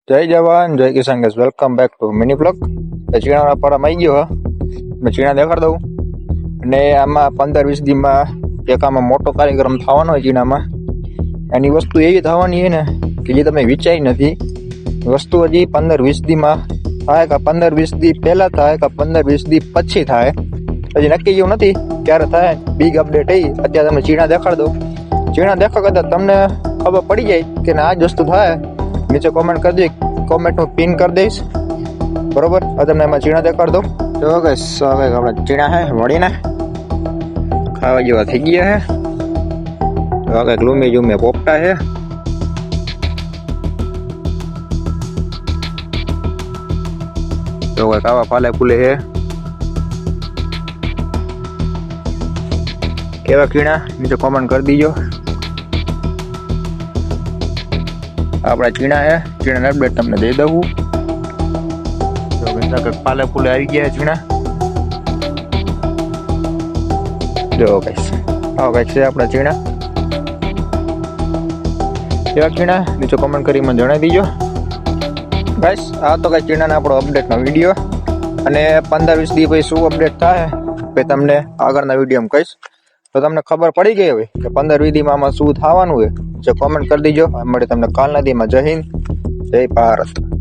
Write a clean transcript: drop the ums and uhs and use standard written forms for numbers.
જય જવાન જય કિસાન guys welcome back to mini blog. ચીણાના પાડામાં આવી ગયો હા મેં ચીણા દેખાડ દઉં. અને આમાં 15-20 દીમાં એક આમાં મોટો કાર્યક્રમ થવાનો હોય ચીણામાં. એની વસ્તુ એવી થવાની છે ને કે જે તમે વિચારી નથી. વસ્તુ હજી 15-20 દીમાં થાય કે 15-20 દી પહેલા થાય કે 15-20 દી પછી થાય, હજી નક્કી જેવું નથી ક્યારે થાય. બિગ અપડેટ એ અત્યારે તમને ચીણા દેખાડ દઉં. ચીણા દેખા કરતા તમને ખબર પડી જાય કે આ જ વસ્તુ થાય. નીચે કોમેન્ટ કરી દે, કોમેન્ટનું પિન કરી દઈશ બરોબર. હવે તમને એમાં ચીણા દેખાડ દઉં. જો ગાઈસ હવે આપણે ચીણા હે વળીને ખાવા જેવા થઈ ગયા હે. હવે ગ્લુમી જુમે પોપટા હે. તો કઈ કાવા ફાલે ફૂલે હે. કેવા ચીણા નીચે કોમેન્ટ કરી દીજો. આપણા ચીણા હે, ચીણા અપડેટ તમને દઈ દઉં. જો પાલે ફૂલે આવી ગયા ચીણા. જો ગાઈસ આવો ગાઈસ છે આપણા ચીણા. કેવા ચીણા નીચે કોમેન્ટ કરી મને જણાવી દીજો ગાઈસ. આ તો ગાઈસ ચીણાના આપણો અપડેટનો વિડીયો. અને 15-20 દી પછી શું અપડેટ થાય એ તમને આગળના વિડીયોમાં કહીશ. તો તમને ખબર પડી ગઈ હવે કે 15-20 દીમાં આમાં શું થવાનું હોય. જે કોમેન્ટ કરી દીજો. મળે તમને કાલના દીમાં. જય હિન્દ, જય ભારત.